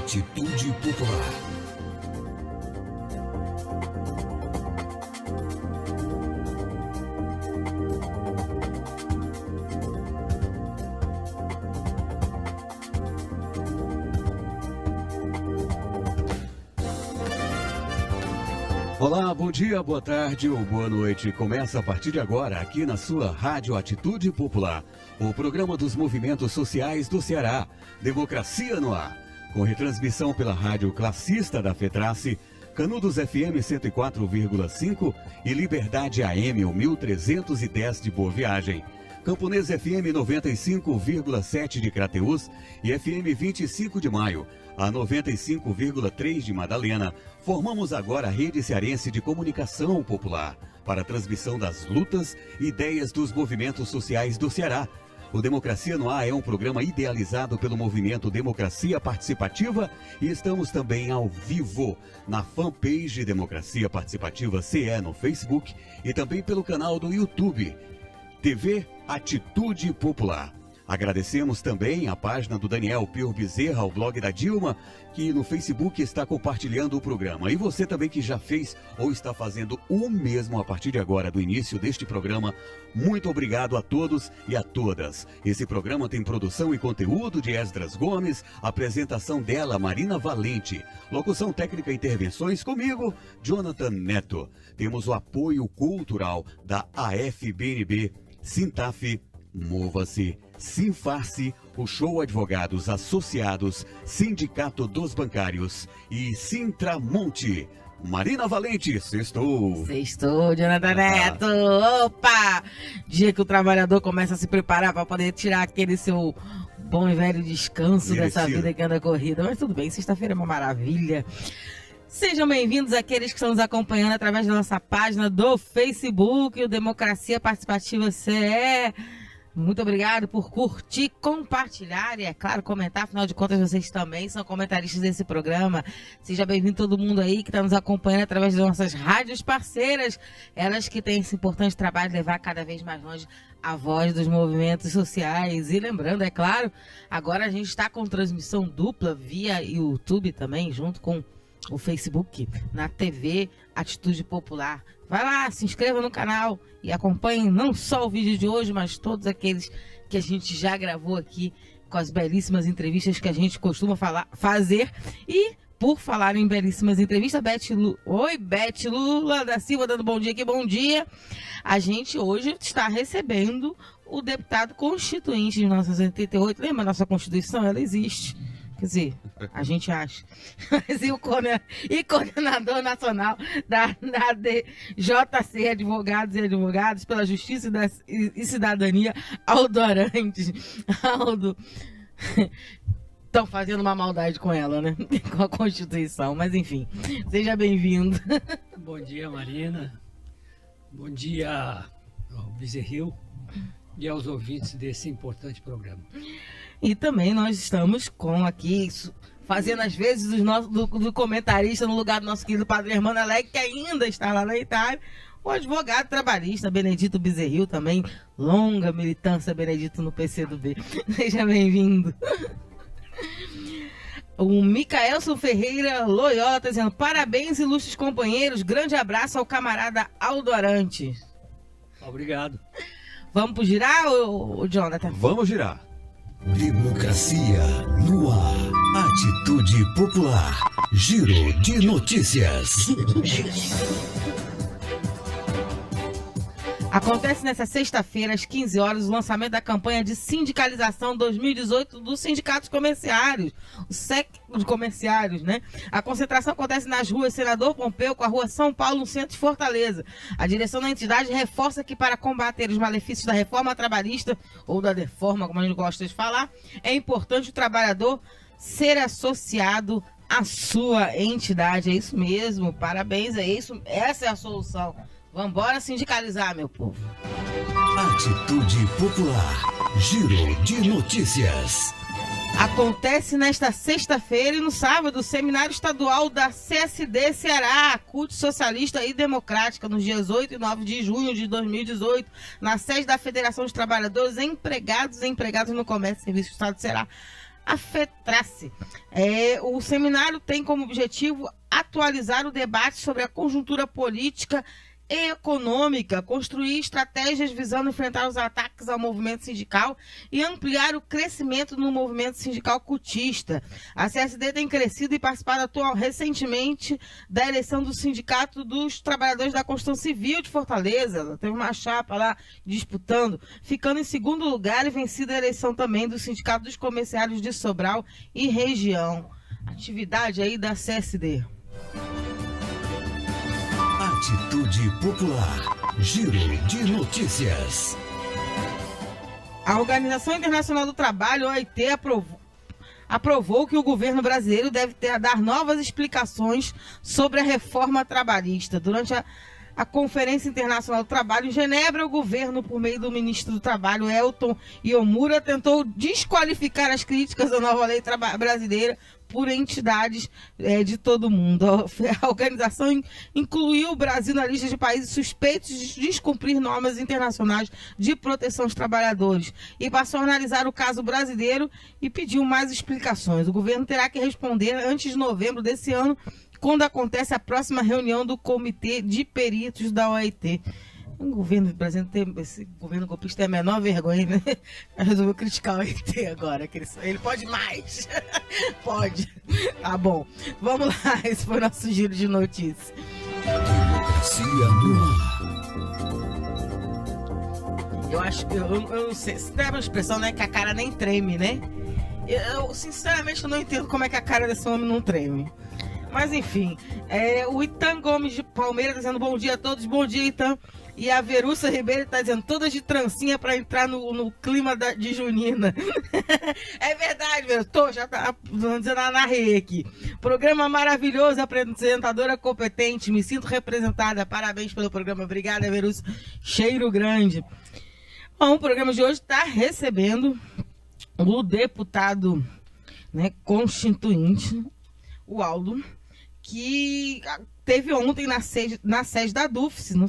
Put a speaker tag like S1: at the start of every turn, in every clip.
S1: Atitude Popular.
S2: Olá, bom dia, boa tarde ou boa noite. Começa a partir de agora aqui na sua Rádio Atitude Popular, o programa dos movimentos sociais do Ceará, Democracia no Ar, com retransmissão pela Rádio Classista da FETRACE, Canudos FM 104,5 e Liberdade AM 1310 de Boa Viagem, Camponês FM 95,7 de Crateús e FM 25 de Maio, a 95,3 de Madalena. Formamos agora a Rede Cearense de Comunicação Popular para a transmissão das lutas e ideias dos movimentos sociais do Ceará. O Democracia no Ar é um programa idealizado pelo movimento Democracia Participativa e estamos também ao vivo na fanpage Democracia Participativa CE no Facebook e também pelo canal do YouTube, TV Atitude Popular. Agradecemos também a página do Daniel Pio Bezerra, o blog da Dilma, que no Facebook está compartilhando o programa. E você também que já fez ou está fazendo o mesmo a partir de agora, do início deste programa, muito obrigado a todos e a todas. Esse programa tem produção e conteúdo de Esdras Gomes, apresentação dela, Marina Valente, locução técnica e intervenções comigo, Jonathan Neto. Temos o apoio cultural da AFBNB, Sintaf, Mova-se, Sinfarce, o Show Advogados Associados, Sindicato dos Bancários e Sintramonte. Marina Valente, sextou.
S3: Sextou, Jonathan Neto. Opa! Dia que o trabalhador começa a se preparar para poder tirar aquele seu bom e velho descanso dessa vida que anda corrida. Mas tudo bem, sexta-feira é uma maravilha. Sejam bem-vindos àqueles que estão nos acompanhando através da nossa página do Facebook, o Democracia Participativa CE. Muito obrigado por curtir, compartilhar e, é claro, comentar. Afinal de contas, vocês também são comentaristas desse programa. Seja bem-vindo todo mundo aí que está nos acompanhando através das nossas rádios parceiras. Elas que têm esse importante trabalho de levar cada vez mais longe a voz dos movimentos sociais. E lembrando, é claro, agora a gente está com transmissão dupla via YouTube também, junto com o Facebook, na TV Atitude Popular. Vai lá, se inscreva no canal e acompanhe não só o vídeo de hoje, mas todos aqueles que a gente já gravou aqui com as belíssimas entrevistas que a gente costuma fazer. E por falar em belíssimas entrevistas, Beth Lula da Silva dando bom dia aqui, bom dia. A gente hoje está recebendo o deputado constituinte de 1988. Lembra a nossa Constituição? Ela existe. Quer dizer, a gente acha. Mas e o coordenador nacional da DJC, Advogados e Advogadas pela Justiça e Cidadania, Aldo Arantes. Aldo, estão fazendo uma maldade com ela, né? Com a Constituição, mas enfim, seja bem-vindo.
S4: Bom dia, Marina. Bom dia ao Bezerril e aos ouvintes desse importante programa.
S3: E também nós estamos com aqui, fazendo às vezes do comentarista no lugar do nosso querido Padre Hermano Alegre, que ainda está lá na Itália, o advogado trabalhista Benedito Bezerril, também longa militância, Benedito, no PCdoB. Seja bem-vindo. O Micaelson Ferreira Loyola está dizendo: parabéns, ilustres companheiros, grande abraço ao camarada Aldo Arantes.
S4: Obrigado.
S3: Vamos pro girar, Jonathan?
S2: Vamos girar.
S1: Democracia no Ar. Atitude Popular. Giro de notícias.
S3: Acontece nesta sexta-feira, às 15 horas, o lançamento da campanha de sindicalização 2018 dos sindicatos comerciários, o SEC dos comerciários, né? A concentração acontece nas ruas Senador Pompeu com a rua São Paulo, no centro de Fortaleza. A direção da entidade reforça que para combater os malefícios da reforma trabalhista, ou da deforma, como a gente gosta de falar, é importante o trabalhador ser associado à sua entidade. É isso mesmo, parabéns, é isso, essa é a solução. Vambora sindicalizar, meu povo.
S1: Atitude Popular. Giro de notícias.
S3: Acontece nesta sexta-feira e no sábado o Seminário Estadual da CSD Ceará, CUT Socialista e Democrática, nos dias 8 e 9 de junho de 2018, na sede da Federação dos Trabalhadores Empregados e Empregadas no Comércio e Serviço do Estado do Ceará, a FETRACE. O seminário tem como objetivo atualizar o debate sobre a conjuntura política e econômica, construir estratégias visando enfrentar os ataques ao movimento sindical e ampliar o crescimento no movimento sindical cutista. A CSD tem crescido e participado recentemente da eleição do Sindicato dos Trabalhadores da Construção Civil de Fortaleza. Ela teve uma chapa lá disputando, ficando em segundo lugar e vencida a eleição também do Sindicato dos Comerciários de Sobral e região. Atividade aí da CSD.
S1: Atitude Popular. Giro de notícias.
S3: A Organização Internacional do Trabalho, OIT, aprovou que o governo brasileiro deve dar novas explicações sobre a reforma trabalhista. Durante a Conferência Internacional do Trabalho em Genebra, o governo, por meio do ministro do Trabalho, Elton Iomura, tentou desqualificar as críticas da nova lei brasileira por entidades de todo o mundo. A organização incluiu o Brasil na lista de países suspeitos de descumprir normas internacionais de proteção aos trabalhadores e passou a analisar o caso brasileiro e pediu mais explicações. O governo terá que responder antes de novembro desse ano, quando acontece a próxima reunião do Comitê de Peritos da OIT. O governo brasileiro, esse governo golpista, tem a menor vergonha, né? Resolveu criticar o OIT agora. Que ele pode mais. Pode. Tá bom. Vamos lá. Esse foi o nosso giro de notícias.
S1: Democracia no ar.
S3: Eu acho que eu não sei. Se tem uma expressão, né? Que a cara nem treme, né? Eu sinceramente não entendo como é que a cara desse homem não treme. Mas enfim, o Itan Gomes de Palmeiras tá dizendo bom dia a todos, bom dia, Itan. E a Verúcia Ribeiro está dizendo todas de trancinha para entrar no clima de junina. É verdade, Verúcia, já tá dizendo na rede aqui. Programa maravilhoso, apresentadora competente, me sinto representada, parabéns pelo programa, obrigada, Verúcia, cheiro grande. Bom, o programa de hoje está recebendo o deputado, né, constituinte, o Aldo, que teve ontem na sede da DUFS, no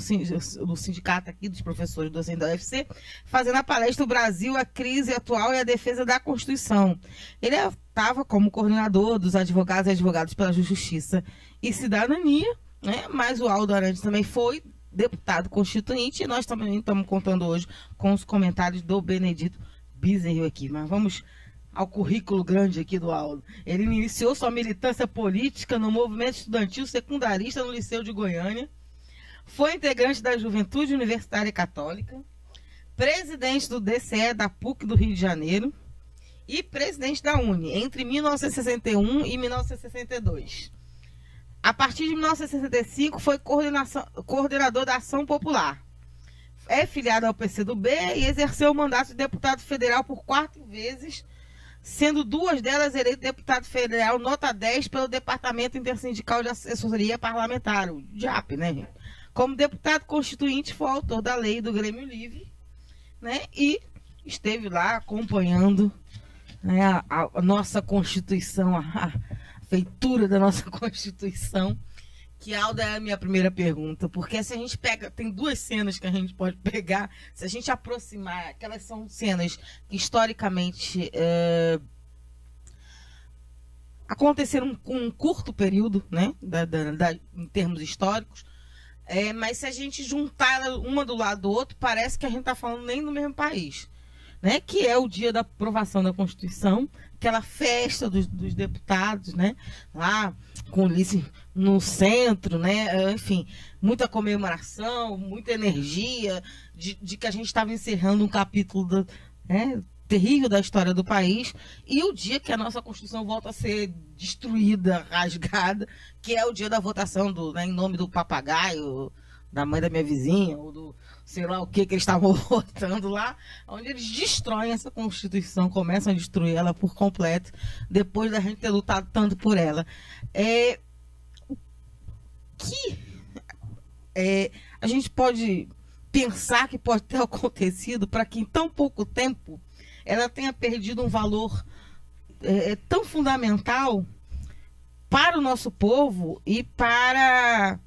S3: sindicato aqui dos professores docentes da UFC, fazendo a palestra O Brasil, a crise atual e a defesa da Constituição. Ele estava como coordenador dos advogados e advogados pela Justiça e Cidadania, né? Mas o Aldo Arantes também foi deputado constituinte e nós também estamos contando hoje com os comentários do Benedito Bezerril aqui. Mas vamos ao currículo grande aqui do Aldo. Ele iniciou sua militância política no movimento estudantil secundarista no Liceu de Goiânia, foi integrante da Juventude Universitária Católica, presidente do DCE da PUC do Rio de Janeiro e presidente da UNE entre 1961 e 1962. A partir de 1965 foi coordenador da Ação Popular. É filiado ao PCdoB e exerceu o mandato de deputado federal por 4 vezes, sendo 2 delas eleito deputado federal nota 10 pelo Departamento Intersindical de Assessoria Parlamentar, o DIAP, né, gente? Como deputado constituinte, foi autor da lei do Grêmio Livre, né? E esteve lá acompanhando, né, a nossa Constituição, a feitura da nossa Constituição. Que, Alda, é a minha primeira pergunta, porque se a gente pega, tem 2 cenas que a gente pode pegar, se a gente aproximar, aquelas são cenas que historicamente aconteceram com um curto período, né, em termos históricos, mas se a gente juntar uma do lado do outro, parece que a gente está falando nem do mesmo país, né, que é o dia da aprovação da Constituição, aquela festa dos deputados, né, lá com Ulisses no centro, né, enfim, muita comemoração, muita energia de que a gente estava encerrando um capítulo terrível da história do país, e o dia que a nossa Constituição volta a ser destruída, rasgada, que é o dia da votação né, em nome do papagaio, da mãe da minha vizinha, ou do sei lá o que eles estavam votando lá, onde eles destroem essa Constituição, começam a destruir ela por completo, depois da gente ter lutado tanto por ela. A gente pode pensar que pode ter acontecido para que em tão pouco tempo ela tenha perdido um valor tão fundamental para o nosso povo e para...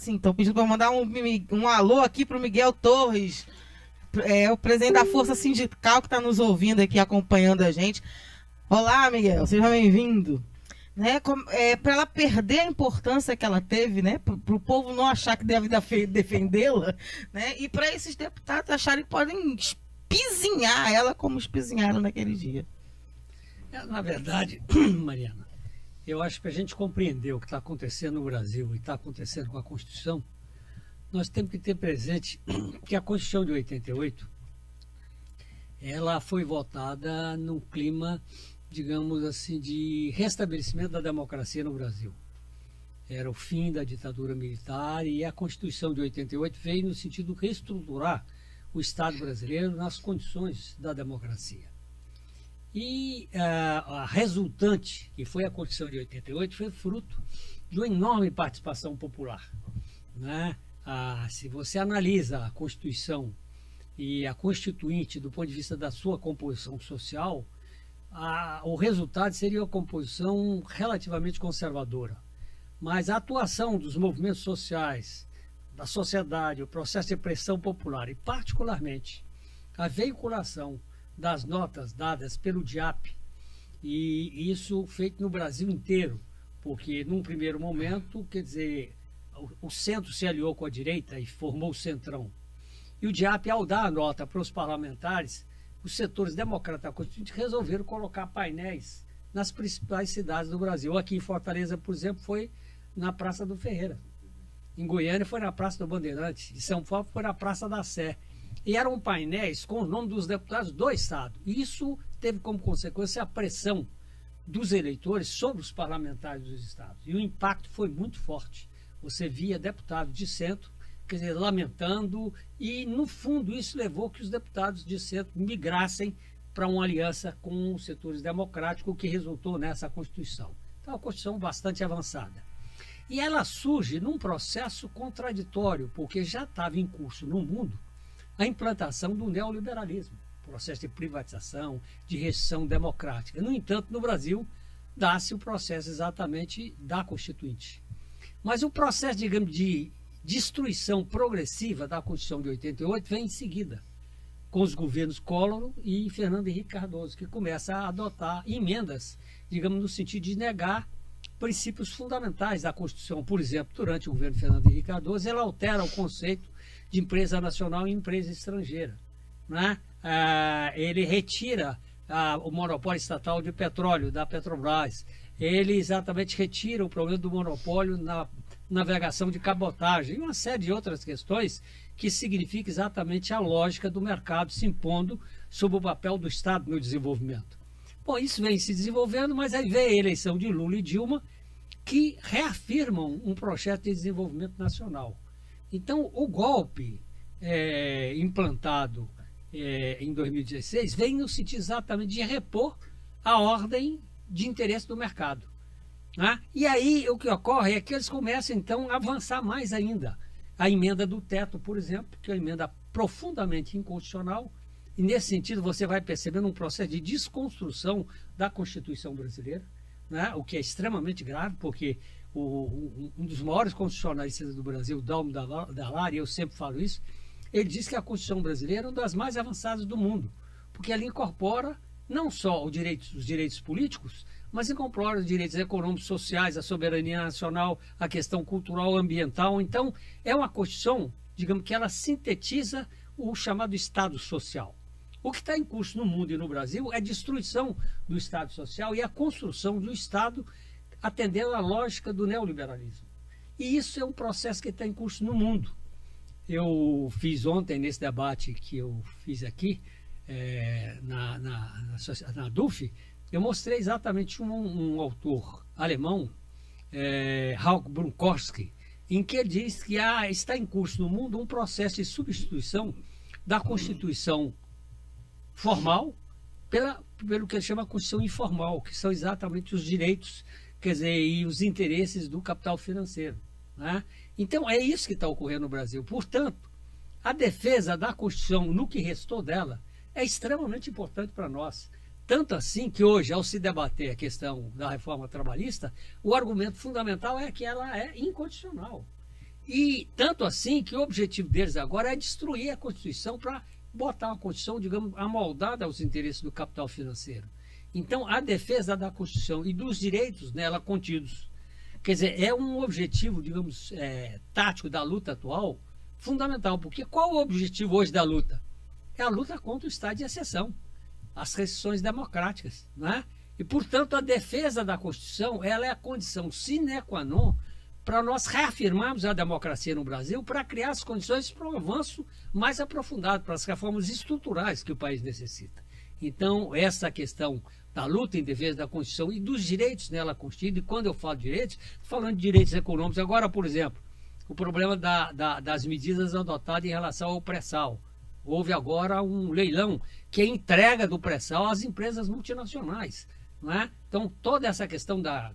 S3: Estão pedindo para mandar um alô aqui para o Miguel Torres, o presidente da Força Sindical que está nos ouvindo aqui, acompanhando a gente. Olá, Miguel, seja bem-vindo. Né, para ela perder a importância que ela teve, né, para o povo não achar que deve defendê-la, né, e para esses deputados acharem que podem espizinhar ela como espizinharam naquele dia.
S4: Na verdade, Mariana, eu acho que para a gente compreender o que está acontecendo no Brasil e está acontecendo com a Constituição, nós temos que ter presente que a Constituição de 88, ela foi votada num clima, digamos assim, de restabelecimento da democracia no Brasil. Era o fim da ditadura militar e a Constituição de 88 veio no sentido de reestruturar o Estado brasileiro nas condições da democracia. E a resultante, que foi a Constituição de 88, foi fruto de uma enorme participação popular, né? Se você analisa a Constituição e a Constituinte do ponto de vista da sua composição social, o resultado seria uma composição relativamente conservadora. Mas a atuação dos movimentos sociais, da sociedade, o processo de pressão popular e, particularmente, a veiculação das notas dadas pelo DIAP, e isso feito no Brasil inteiro, porque num primeiro momento, quer dizer, o centro se aliou com a direita e formou o centrão. E o DIAP, ao dar a nota para os parlamentares, os setores democratas da Constituinte resolveram colocar painéis nas principais cidades do Brasil. Aqui em Fortaleza, por exemplo, foi na Praça do Ferreira. Em Goiânia foi na Praça do Bandeirante. Em São Paulo foi na Praça da Sé. E eram painéis com o nome dos deputados do Estado. E isso teve como consequência a pressão dos eleitores sobre os parlamentares dos estados. E o impacto foi muito forte. Você via deputados de centro, quer dizer, lamentando, e no fundo isso levou que os deputados de centro migrassem para uma aliança com os setores democráticos, o que resultou nessa Constituição. Então, uma Constituição bastante avançada. E ela surge num processo contraditório, porque já estava em curso no mundo a implantação do neoliberalismo, processo de privatização, de restrição democrática. No entanto, no Brasil, dá-se o processo exatamente da Constituinte. Mas o processo, digamos, de destruição progressiva da Constituição de 88 vem em seguida, com os governos Collor e Fernando Henrique Cardoso, que começa a adotar emendas, digamos, no sentido de negar princípios fundamentais da Constituição. Por exemplo, durante o governo Fernando Henrique Cardoso, ela altera o conceito de empresa nacional e empresa estrangeira, né? Ele retira o monopólio estatal de petróleo da Petrobras. Ele exatamente retira o problema do monopólio na navegação de cabotagem e uma série de outras questões que significa exatamente a lógica do mercado se impondo sob o papel do Estado no desenvolvimento. Bom, isso vem se desenvolvendo, mas aí vem a eleição de Lula e Dilma, que reafirmam um projeto de desenvolvimento nacional. Então, o golpe implantado em 2016 vem no sentido exatamente de repor a ordem de interesse do mercado, né? E aí o que ocorre é que eles começam, então, a avançar mais ainda. A emenda do teto, por exemplo, que é uma emenda profundamente inconstitucional, e nesse sentido você vai percebendo um processo de desconstrução da Constituição brasileira, né? O que é extremamente grave, porque um dos maiores constitucionalistas do Brasil, Dalmo Dall'Ara, e eu sempre falo isso, ele diz que a Constituição brasileira é uma das mais avançadas do mundo, porque ela incorpora não só os direitos políticos, mas incorpora os direitos econômicos, sociais, a soberania nacional, a questão cultural, ambiental. Então, é uma Constituição, digamos, que ela sintetiza o chamado Estado Social. O que está em curso no mundo e no Brasil é a destruição do Estado Social e a construção do Estado atendendo à lógica do neoliberalismo. E isso é um processo que está em curso no mundo. Eu fiz ontem, nesse debate que eu fiz aqui, na DUF, eu mostrei exatamente um autor alemão, Hauck Brunkowski, em que ele diz que está em curso no mundo um processo de substituição da Constituição formal pelo que ele chama Constituição informal, que são exatamente os direitos, quer dizer, e os interesses do capital financeiro, né? Então, é isso que está ocorrendo no Brasil. Portanto, a defesa da Constituição, no que restou dela, é extremamente importante para nós. Tanto assim que hoje, ao se debater a questão da reforma trabalhista, o argumento fundamental é que ela é inconstitucional. E tanto assim que o objetivo deles agora é destruir a Constituição para botar uma Constituição, digamos, amoldada aos interesses do capital financeiro. Então, a defesa da Constituição e dos direitos nela contidos, quer dizer, é um objetivo, digamos, tático da luta atual fundamental. Porque qual o objetivo hoje da luta? É a luta contra o estado de exceção, as restrições democráticas, não é? E, portanto, a defesa da Constituição, ela é a condição sine qua non para nós reafirmarmos a democracia no Brasil, para criar as condições para um avanço mais aprofundado, para as reformas estruturais que o país necessita. Então, essa questão da luta em defesa da Constituição e dos direitos nela constituídos, e quando eu falo de direitos, estou falando de direitos econômicos. Agora, por exemplo, o problema das medidas adotadas em relação ao pré-sal. Houve agora um leilão que é entrega do pré-sal às empresas multinacionais, não é? Então, toda essa questão da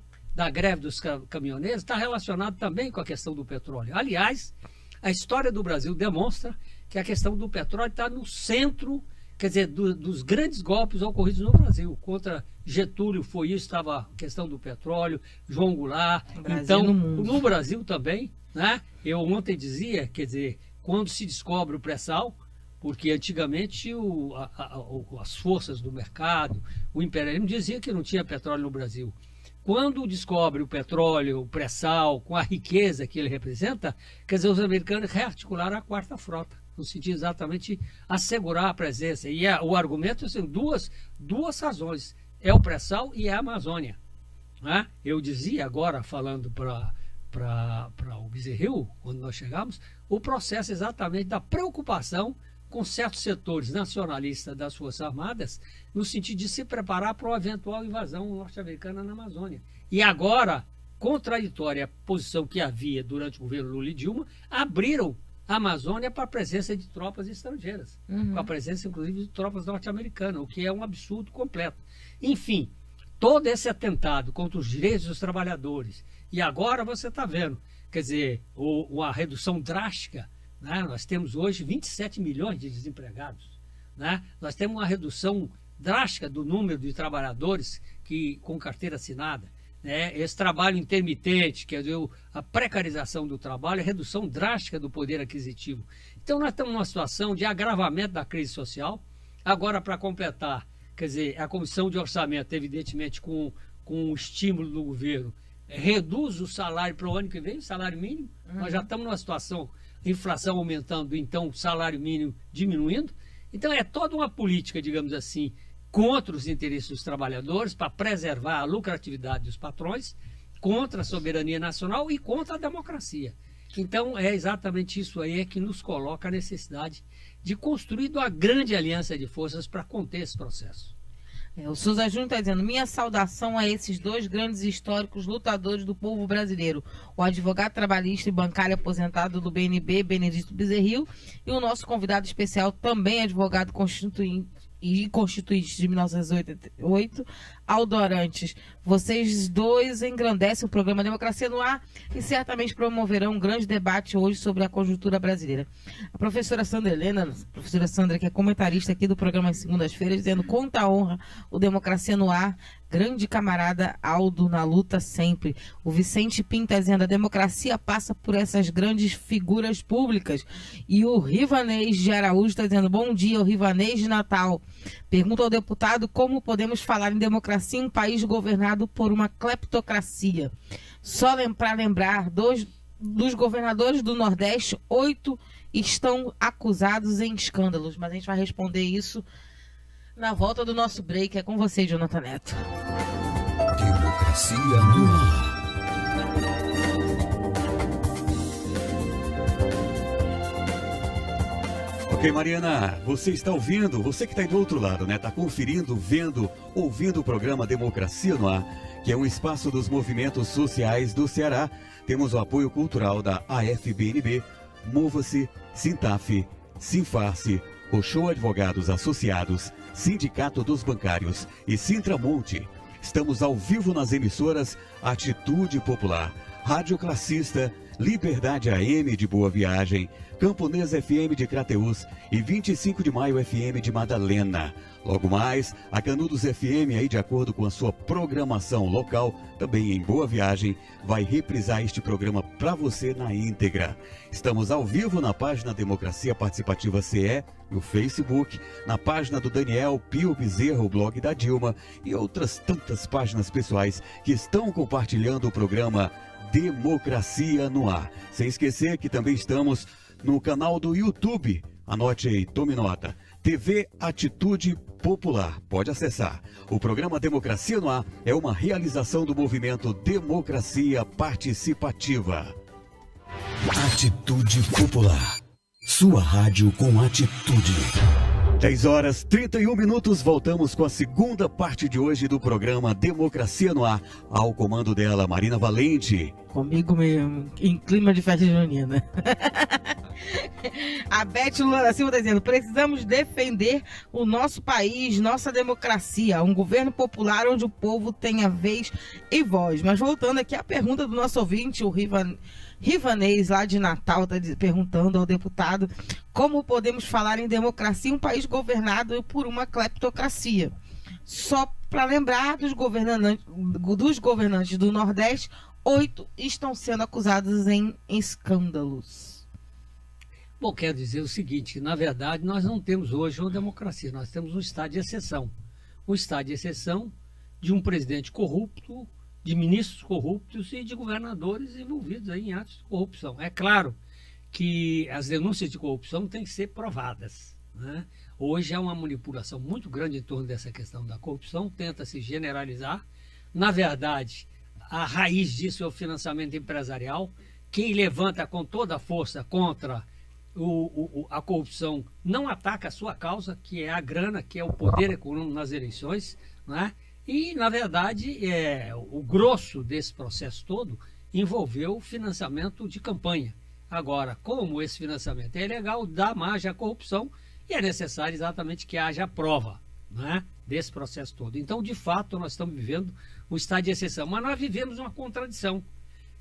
S4: greve dos caminhoneiros está relacionada também com a questão do petróleo. Aliás, a história do Brasil demonstra que a questão do petróleo está no centro, quer dizer, dos grandes golpes ocorridos no Brasil. Contra Getúlio foi isso, estava a questão do petróleo, João Goulart. Então, no Brasil também, né? Eu ontem dizia, quer dizer, quando se descobre o pré-sal, porque antigamente as forças do mercado, o imperialismo dizia que não tinha petróleo no Brasil. Quando descobre o petróleo, o pré-sal, com a riqueza que ele representa, quer dizer, os americanos rearticularam a quarta frota, no sentido exatamente assegurar a presença. E o argumento são duas razões, é o pré-sal e é a Amazônia. Né? Eu dizia agora, falando para o Bezerril, quando nós chegamos, o processo exatamente da preocupação com certos setores nacionalistas das Forças Armadas, no sentido de se preparar para uma eventual invasão norte-americana na Amazônia. E agora, contraditória à posição que havia durante o governo Lula e Dilma, abriram a Amazônia para a presença de tropas estrangeiras, com a presença, inclusive, de tropas norte-americanas, o que é um absurdo completo. Enfim, todo esse atentado contra os direitos dos trabalhadores, e agora você está vendo, quer dizer, a redução drástica. Nós temos hoje 27 milhões de desempregados. Né? Nós temos uma redução drástica do número de trabalhadores com carteira assinada. Né? Esse trabalho intermitente, quer dizer, a precarização do trabalho, a redução drástica do poder aquisitivo. Então, nós estamos numa situação de agravamento da crise social. Agora, para completar, quer dizer, a Comissão de Orçamento, evidentemente, com o estímulo do governo, reduz o salário para o ano que vem, o salário mínimo. Nós já estamos numa situação, inflação aumentando, então o salário mínimo diminuindo. Então é toda uma política, digamos assim, contra os interesses dos trabalhadores, para preservar a lucratividade dos patrões, contra a soberania nacional e contra a democracia. Então é exatamente isso aí que nos coloca a necessidade de construir uma grande aliança de forças para conter esse processo.
S3: O Souza Júnior está dizendo: minha saudação a esses dois grandes históricos lutadores do povo brasileiro, o advogado trabalhista e bancário aposentado do BNB, Benedito Bezerril, e o nosso convidado especial, também advogado constituinte de 1988, Aldo Arantes. Vocês dois engrandecem o programa Democracia no Ar e certamente promoverão um grande debate hoje sobre a conjuntura brasileira. A professora Sandra Helena, professora Sandra, que é comentarista aqui do programa às segundas-feiras, dizendo: conta honra o Democracia no Ar, grande camarada Aldo na luta sempre. O Vicente Pinta dizendo: a democracia passa por essas grandes figuras públicas. E o Rivanês de Araújo está dizendo: bom dia, o Rivanês de Natal. Pergunta ao deputado como podemos falar em democracia em um país governado por uma cleptocracia. Só para lembrar, dos governadores do Nordeste, 8 estão acusados em escândalos. Mas a gente vai responder isso na volta do nosso break. É com você, Jonathan Neto.
S1: Democracia no Ar.
S2: Ok, Mariana, você está ouvindo, você que está aí do outro lado, né? Está conferindo, vendo, ouvindo o programa Democracia no Ar, que é um espaço dos movimentos sociais do Ceará. Temos o apoio cultural da AFBNB, Mova-se, Sintaf, Sinfarce, Oxô Advogados Associados, Sindicato dos Bancários e Sintramonte. Estamos ao vivo nas emissoras Atitude Popular, Rádio Classista Liberdade AM de Boa Viagem, Camponesa FM de Crateús e 25 de Maio FM de Madalena. Logo mais, a Canudos FM, aí de acordo com a sua programação local, também em Boa Viagem, vai reprisar este programa para você na íntegra. Estamos ao vivo na página Democracia Participativa CE, no Facebook, na página do Daniel Pio Bezerra, o blog da Dilma e outras tantas páginas pessoais que estão compartilhando o programa Democracia no Ar. Sem esquecer que também estamos no canal do YouTube. Anote aí, tome nota. TV Atitude Popular. Pode acessar. O programa Democracia no Ar é uma realização do movimento Democracia Participativa.
S1: Atitude Popular. Sua rádio com atitude.
S2: 10h31, voltamos com a segunda parte de hoje do programa Democracia no Ar. Ao comando dela, Marina Valente.
S3: Comigo mesmo, em clima de festa junina. A Beth Lula da Silva está dizendo: precisamos defender o nosso país, nossa democracia, um governo popular onde o povo tenha vez e voz. Mas voltando aqui à pergunta do nosso ouvinte, o Rivanês, lá de Natal, está perguntando ao deputado como podemos falar em democracia em um país governado por uma cleptocracia. Só para lembrar dos governantes do Nordeste, 8 estão sendo acusados em escândalos.
S4: Bom, quero dizer o seguinte: na verdade, nós não temos hoje uma democracia, nós temos um estado de exceção. Um estado de exceção de um presidente corrupto, de ministros corruptos e de governadores envolvidos aí em atos de corrupção. É claro que as denúncias de corrupção têm que ser provadas, né? Hoje há uma manipulação muito grande em torno dessa questão da corrupção, tenta-se generalizar. Na verdade, a raiz disso é o financiamento empresarial. Quem levanta com toda a força contra a corrupção não ataca a sua causa, que é a grana, que é o poder econômico nas eleições, né? E, na verdade, o grosso desse processo todo envolveu o financiamento de campanha. Agora, como esse financiamento é ilegal, dá margem à corrupção e é necessário exatamente que haja prova, né, desse processo todo. Então, de fato, nós estamos vivendo um estado de exceção, mas nós vivemos uma contradição,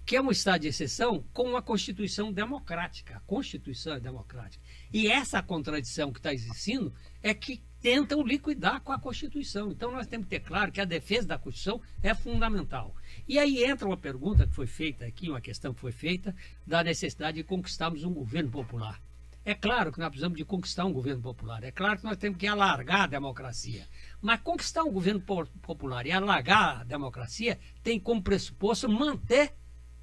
S4: que é um estado de exceção com uma Constituição democrática. A Constituição é democrática. E essa contradição que está existindo é que tentam liquidar com a Constituição. Então, nós temos que ter claro que a defesa da Constituição é fundamental. E aí entra uma pergunta que foi feita aqui, uma questão que foi feita, da necessidade de conquistarmos um governo popular. É claro que nós precisamos de conquistar um governo popular. É claro que nós temos que alargar a democracia. Mas conquistar um governo popular e alargar a democracia tem como pressuposto manter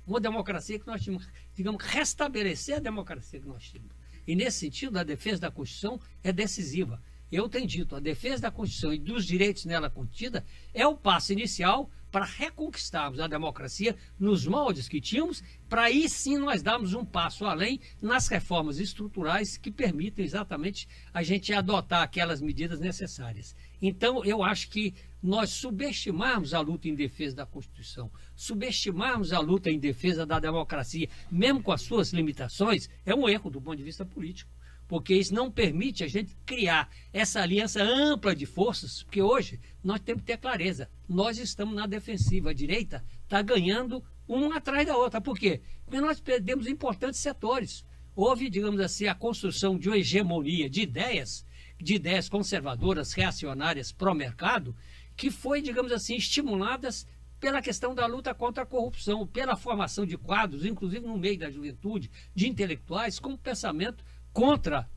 S4: uma democracia que nós tínhamos, digamos, restabelecer a democracia que nós tínhamos. E nesse sentido, a defesa da Constituição é decisiva. Eu tenho dito, a defesa da Constituição e dos direitos nela contida é o passo inicial para reconquistarmos a democracia nos moldes que tínhamos, para aí sim nós darmos um passo além nas reformas estruturais que permitem exatamente a gente adotar aquelas medidas necessárias. Então, eu acho que nós subestimarmos a luta em defesa da Constituição, subestimarmos a luta em defesa da democracia, mesmo com as suas limitações, é um erro do ponto de vista político. Porque isso não permite a gente criar essa aliança ampla de forças, porque hoje nós temos que ter clareza. Nós estamos na defensiva, a direita está ganhando uma atrás da outra. Por quê? Porque nós perdemos importantes setores. Houve, digamos assim, a construção de uma hegemonia de ideias conservadoras, reacionárias, pró-mercado, que foi, digamos assim, estimuladas pela questão da luta contra a corrupção, pela formação de quadros, inclusive no meio da juventude, de intelectuais, com pensamento contra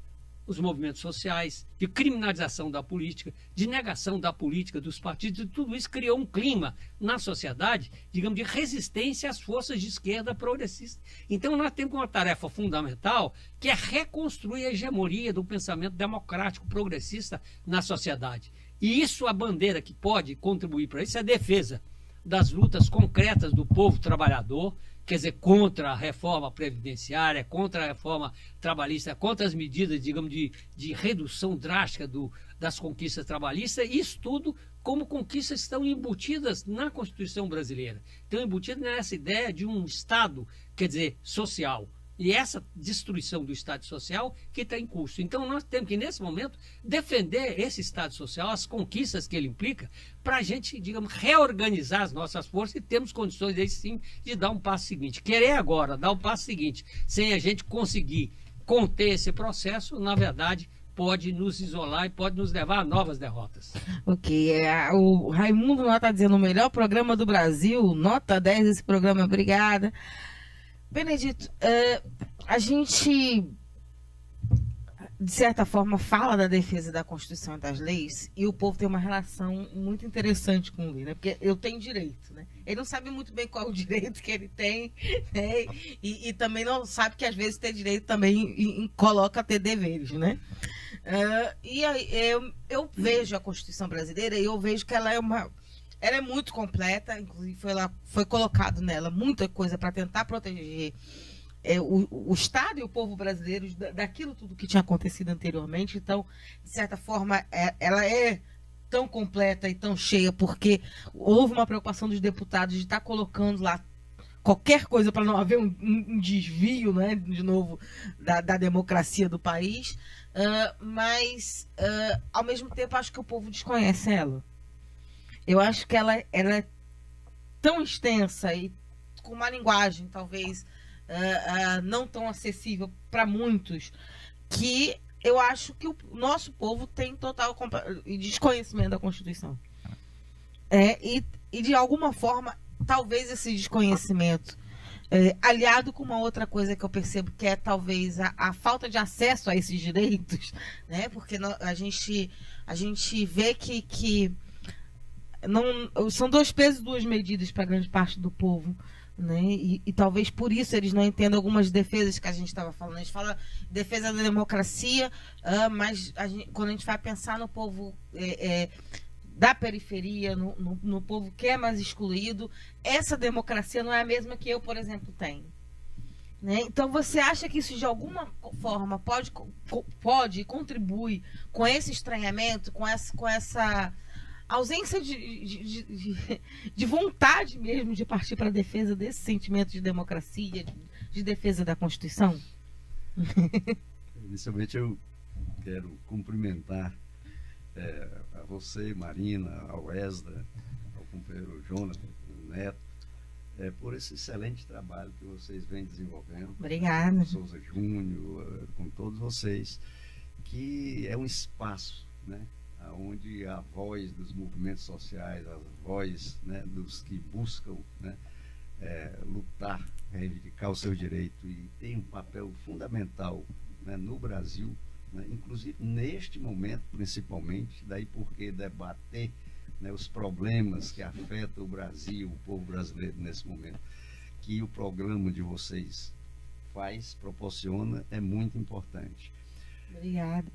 S4: os movimentos sociais, de criminalização da política, de negação da política dos partidos, e tudo isso criou um clima na sociedade, digamos, de resistência às forças de esquerda progressista. Então nós temos uma tarefa fundamental, que é reconstruir a hegemonia do pensamento democrático progressista na sociedade. E isso, a bandeira que pode contribuir para isso é a defesa das lutas concretas do povo trabalhador, quer dizer, contra a reforma previdenciária, contra a reforma trabalhista, contra as medidas, digamos, de redução drástica das conquistas trabalhistas, e isso tudo como conquistas estão embutidas na Constituição brasileira. Estão embutidas nessa ideia de um Estado, quer dizer, social, E essa destruição do Estado Social que está em curso. Então, nós temos que, nesse momento, defender esse Estado Social, as conquistas que ele implica, para a gente, digamos, reorganizar as nossas forças e termos condições, aí sim, de dar um passo seguinte. Querer agora dar o passo seguinte, sem a gente conseguir conter esse processo, na verdade, pode nos isolar e pode nos levar a novas derrotas.
S3: Ok, o Raimundo lá está dizendo o melhor programa do Brasil, nota 10 esse programa, obrigada. Benedito, a gente, de certa forma, fala da defesa da Constituição e das leis, e o povo tem uma relação muito interessante com o lei, né? Porque eu tenho direito, né? Ele não sabe muito bem qual é o direito que ele tem, né? E também não sabe que às vezes ter direito também coloca ter deveres, né? E aí, eu vejo a Constituição brasileira e eu vejo que ela é muito completa, inclusive foi colocado nela muita coisa para tentar proteger o Estado e o povo brasileiro daquilo tudo que tinha acontecido anteriormente. Então, de certa forma, ela é tão completa e tão cheia porque houve uma preocupação dos deputados de estar colocando lá qualquer coisa para não haver um desvio, né, de novo, da democracia do país. Mas, ao mesmo tempo, acho que o povo desconhece ela. Eu acho que ela é tão extensa e com uma linguagem, talvez, não tão acessível para muitos, que eu acho que o nosso povo tem total desconhecimento da Constituição. E, de alguma forma, talvez esse desconhecimento, aliado com uma outra coisa que eu percebo, que é talvez a falta de acesso a esses direitos, né? Porque a gente vê que não, são 2 pesos e 2 medidas para grande parte do povo, né? E talvez por isso eles não entendam algumas defesas que a gente estava falando. A gente fala defesa da democracia, mas quando a gente vai pensar no povo da periferia, no povo que é mais excluído, essa democracia não é a mesma que eu, por exemplo, tenho. Né? Então, você acha que isso de alguma forma pode contribuir com esse estranhamento, com essa ausência de vontade mesmo de partir para a defesa desse sentimento de democracia, de defesa da Constituição?
S5: Inicialmente eu quero cumprimentar a você, Marina, ao Esdra, ao companheiro Jonathan, Neto, por esse excelente trabalho que vocês vêm desenvolvendo.
S3: Obrigada.
S5: Souza Júnior, com todos vocês, que é um espaço, né, onde a voz dos movimentos sociais, a voz, né, dos que buscam, né, lutar, reivindicar o seu direito, e tem um papel fundamental, né, no Brasil, né, inclusive neste momento principalmente, daí porque debater, né, os problemas que afetam o Brasil, o povo brasileiro nesse momento, que o programa de vocês proporciona, é muito importante.
S3: Obrigada.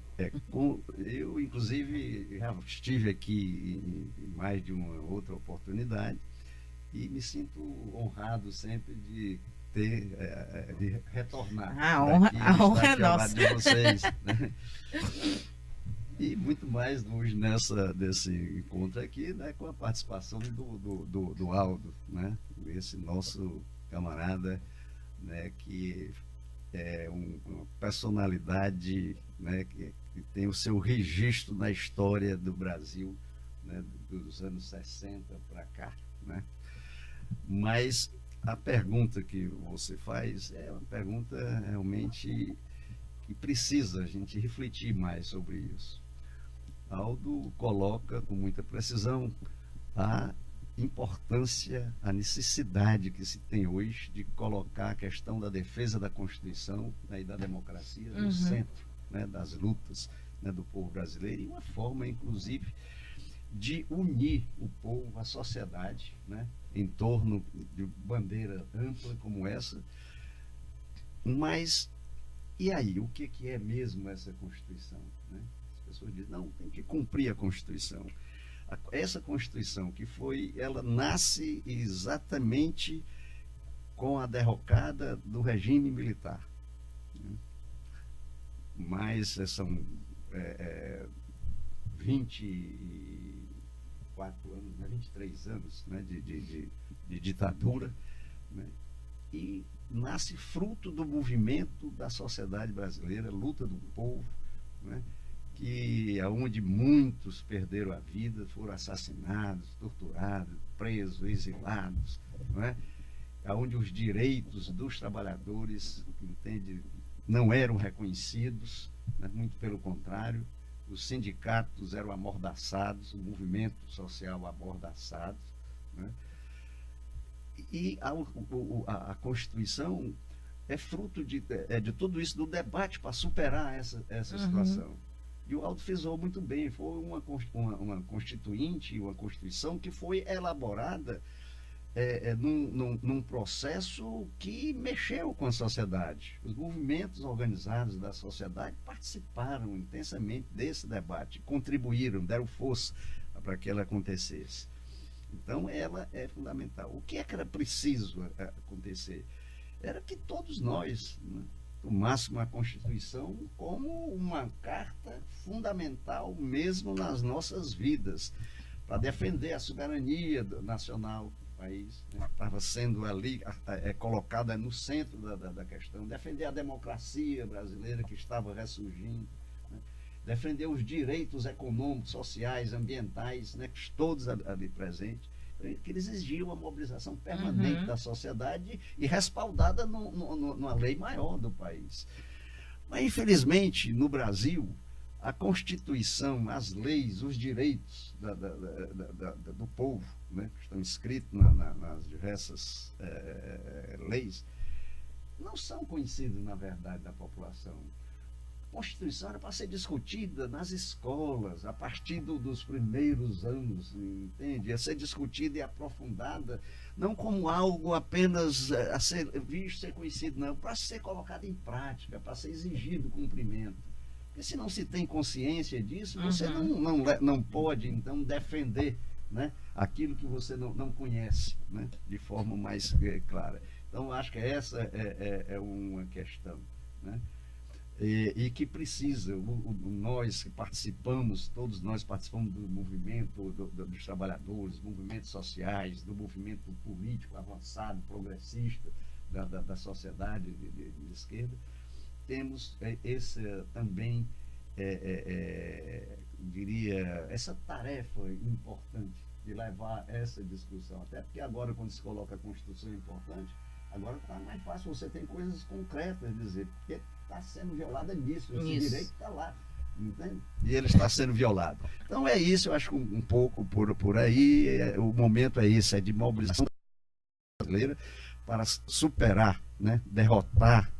S5: Eu, inclusive, já estive aqui em mais de uma outra oportunidade e me sinto honrado sempre de retornar.
S3: A honra é nossa.
S5: De vocês, né? E muito mais hoje desse encontro aqui, né, com a participação do Aldo, né, esse nosso camarada, né, que é uma personalidade, né, que tem o seu registro na história do Brasil, né, dos anos 60 para cá, né? Mas a pergunta que você faz é uma pergunta realmente que precisa a gente refletir mais sobre isso. Aldo coloca com muita precisão a importância, a necessidade que se tem hoje de colocar a questão da defesa da Constituição, né, e da democracia no centro, né, das lutas, né, do povo brasileiro, e uma forma, inclusive, de unir o povo, a sociedade, né, em torno de bandeira ampla como essa. Mas, e aí, o que é mesmo essa Constituição, né? As pessoas dizem, não, tem que cumprir a Constituição. Essa Constituição ela nasce exatamente com a derrocada do regime militar, né? Mas são 24 anos, né, 23 anos, né, de ditadura, né? E nasce fruto do movimento da sociedade brasileira, luta do povo, né? Que aonde muitos perderam a vida, foram assassinados, torturados, presos, exilados, não é? Aonde os direitos dos trabalhadores, entende, não eram reconhecidos, né? Muito pelo contrário, os sindicatos eram amordaçados, o movimento social amordaçado, né? E a Constituição é fruto de tudo isso, do debate para superar essa situação. E o Aldo frisou muito bem, foi uma constituinte, uma Constituição que foi elaborada num processo que mexeu com a sociedade. Os movimentos organizados da sociedade participaram intensamente desse debate, contribuíram, deram força para que ela acontecesse. Então, ela é fundamental. O que é que era preciso acontecer? Era que todos nós, né, tomássemos a Constituição como uma carta fundamental mesmo nas nossas vidas, para defender a soberania nacional do país, né? Estava sendo ali colocada no centro da questão, defender a democracia brasileira que estava ressurgindo, né? Defender os direitos econômicos, sociais, ambientais, né? Todos ali presentes, que eles exigiam uma mobilização permanente da sociedade e respaldada numa lei maior do país. Mas, infelizmente, no Brasil, a Constituição, as leis, os direitos do povo, né, que estão escritos nas diversas leis, não são conhecidos, na verdade, da população. A Constituição era para ser discutida nas escolas, a partir dos primeiros anos, entende? Ia ser discutida e aprofundada, não como algo apenas a ser visto, ser conhecido, não, para ser colocado em prática, para ser exigido cumprimento. Porque se não se tem consciência disso, você não pode, então, defender, né, aquilo que você não conhece, né, de forma mais clara. Então, acho que essa é uma questão, né? E que precisa, nós que participamos, todos nós participamos do movimento dos trabalhadores, movimentos sociais, do movimento político avançado, progressista da sociedade de esquerda, temos também, diria, essa tarefa importante de levar essa discussão, até porque agora, quando se coloca a Constituição importante, agora está mais fácil, você tem coisas concretas a dizer, porque está sendo violada nisso, esse direito está lá, entende? E ele está sendo violado. Então é isso, eu acho um pouco por aí, o momento é isso, é de mobilização brasileira para superar, né, derrotar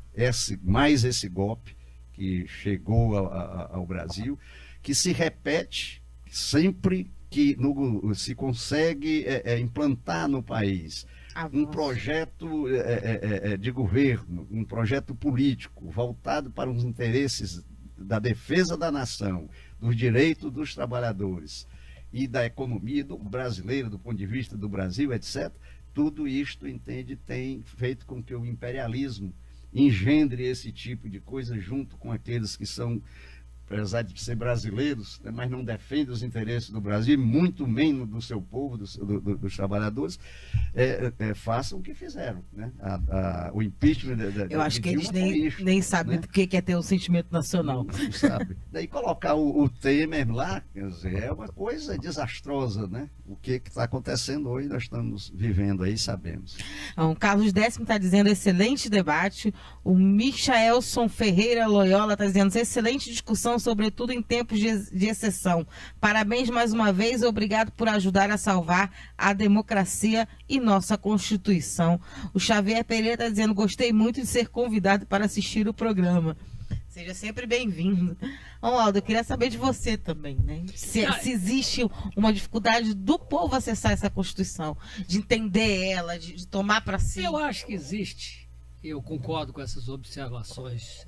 S5: mais esse golpe que chegou ao Brasil, que se repete sempre que se consegue implantar no país um projeto de governo, um projeto político voltado para os interesses da defesa da nação, dos direitos dos trabalhadores e da economia brasileira, do ponto de vista do Brasil, etc. Tudo isto, entende, tem feito com que o imperialismo engendre esse tipo de coisa junto com aqueles que são, apesar de ser brasileiros, né, mas não defendem os interesses do Brasil, muito menos do seu povo, dos trabalhadores, façam o que fizeram, né? O impeachment
S3: eu acho que eles nem sabem, né, do que é ter um sentimento nacional.
S5: Não sabe. Daí colocar o Temer lá, quer dizer, é uma coisa desastrosa, né? O que está acontecendo hoje, nós estamos vivendo aí, sabemos.
S3: O Carlos Décimo está dizendo excelente debate. O Michaelson Ferreira Loyola está dizendo excelente discussão, sobretudo em tempos de exceção. Parabéns mais uma vez, obrigado por ajudar a salvar a democracia e nossa Constituição. O Xavier Pereira está dizendo, gostei muito de ser convidado para assistir o programa. Seja sempre bem-vindo. Aldo, eu queria saber de você também, né? Se existe uma dificuldade do povo acessar essa Constituição, de entender ela, de tomar para si.
S4: Eu acho que existe. Eu concordo com essas observações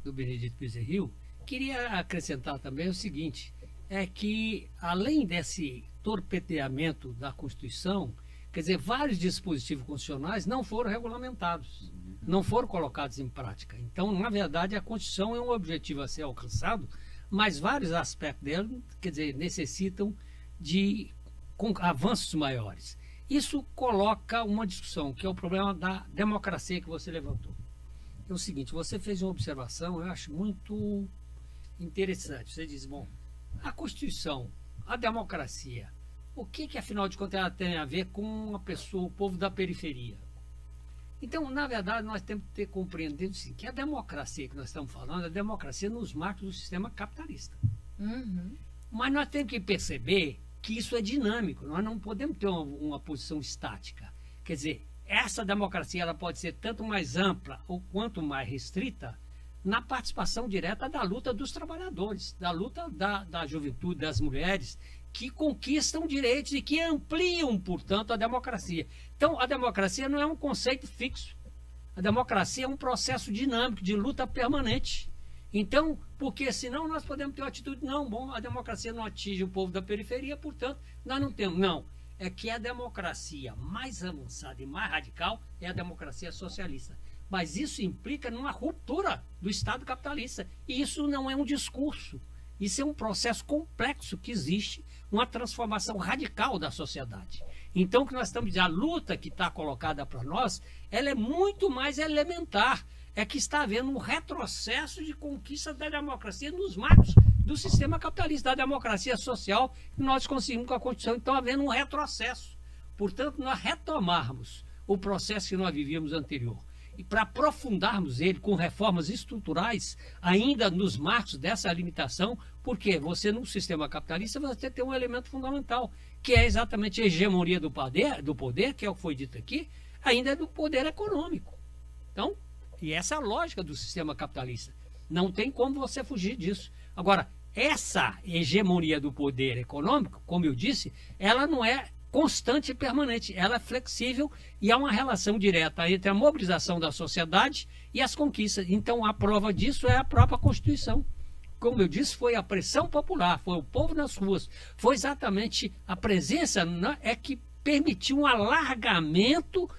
S4: do Benedito Bezerril. Queria acrescentar também o seguinte, é que além desse torpedeamento da Constituição, quer dizer, vários dispositivos constitucionais não foram regulamentados, não foram colocados em prática. Então, na verdade, a Constituição é um objetivo a ser alcançado, mas vários aspectos dela, quer dizer, necessitam de avanços maiores. Isso coloca uma discussão, que é o problema da democracia que você levantou. É o seguinte, você fez uma observação, eu acho muito interessante. Você diz, bom, a Constituição, a democracia, o que afinal de contas ela tem a ver com a pessoa, o povo da periferia? Então, na verdade, nós temos que ter compreendido assim, que a democracia que nós estamos falando é a democracia nos marcos do sistema capitalista.
S3: Uhum.
S4: Mas nós temos que perceber que isso é dinâmico, nós não podemos ter uma posição estática. Quer dizer, essa democracia ela pode ser tanto mais ampla ou quanto mais restrita na participação direta da luta dos trabalhadores, da luta da juventude, das mulheres, que conquistam direitos e que ampliam, portanto, a democracia. Então, a democracia não é um conceito fixo. A democracia é um processo dinâmico, de luta permanente. Então, porque senão nós podemos ter uma atitude, não, bom, a democracia não atinge o povo da periferia, portanto, nós não temos. Não, é que a democracia mais avançada e mais radical é a democracia socialista. Mas isso implica numa ruptura do Estado capitalista. E isso não é um discurso. Isso é um processo complexo que existe, uma transformação radical da sociedade. Então, o que nós estamos dizendo, a luta que está colocada para nós, ela é muito mais elementar. É que está havendo um retrocesso de conquista da democracia nos marcos do sistema capitalista, da democracia social que nós conseguimos com a Constituição. Então, havendo um retrocesso. Portanto, nós retomarmos o processo que nós vivíamos anterior e para aprofundarmos ele com reformas estruturais, ainda nos marcos dessa limitação, porque você, num sistema capitalista, você tem um elemento fundamental, que é exatamente a hegemonia do poder, que é o que foi dito aqui, ainda é do poder econômico. Então, e essa é a lógica do sistema capitalista. Não tem como você fugir disso. Agora, essa hegemonia do poder econômico, como eu disse, ela não é constante e permanente, ela é flexível e há uma relação direta entre a mobilização da sociedade e as conquistas. Então, a prova disso é a própria Constituição. Como eu disse, foi a pressão popular, foi o povo nas ruas, foi exatamente a presença que permitiu um alargamento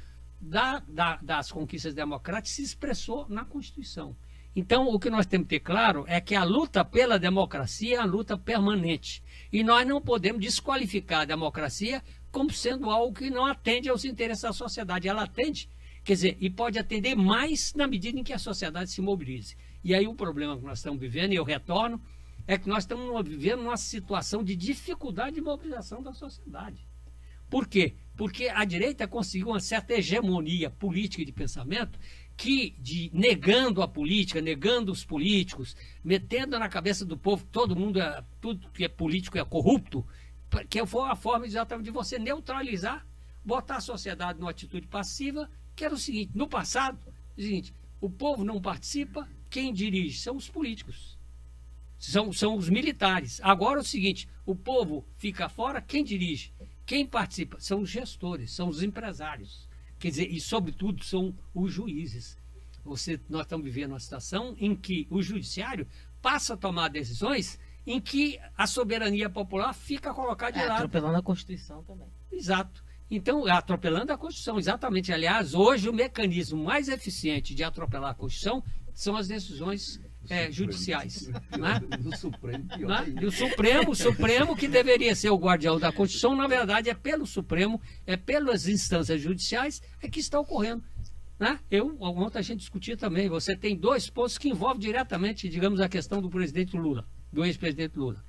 S4: das conquistas democráticas, se expressou na Constituição. Então, o que nós temos que ter claro é que a luta pela democracia é uma luta permanente. E nós não podemos desqualificar a democracia como sendo algo que não atende aos interesses da sociedade. Ela atende, quer dizer, e pode atender mais na medida em que a sociedade se mobilize. E aí o problema que nós estamos vivendo, e eu retorno, é que nós estamos vivendo uma situação de dificuldade de mobilização da sociedade. Por quê? Porque a direita conseguiu uma certa hegemonia política e de pensamento que, negando a política, negando os políticos, metendo na cabeça do povo que tudo que é político é corrupto, que foi a forma exatamente de você neutralizar, botar a sociedade numa atitude passiva, que era o seguinte, no passado, o povo não participa, quem dirige são os políticos, são os militares. Agora é o seguinte, o povo fica fora, quem dirige? Quem participa? São os gestores, são os empresários. Quer dizer, e sobretudo são os juízes. Nós estamos vivendo uma situação em que o judiciário passa a tomar decisões em que a soberania popular fica colocada de lado.
S3: Atropelando a Constituição também.
S4: Exato. Então, atropelando a Constituição, exatamente. Aliás, hoje o mecanismo mais eficiente de atropelar a Constituição são as decisões judiciais. Né?
S5: Do Supremo, pior
S4: né?
S5: ainda.
S4: E o Supremo, que deveria ser o guardião da Constituição, na verdade é pelo Supremo, é pelas instâncias judiciais que está ocorrendo. Né? Ontem a gente discutia também, você tem dois pontos que envolvem diretamente, digamos, a questão do presidente Lula, do ex-presidente Lula,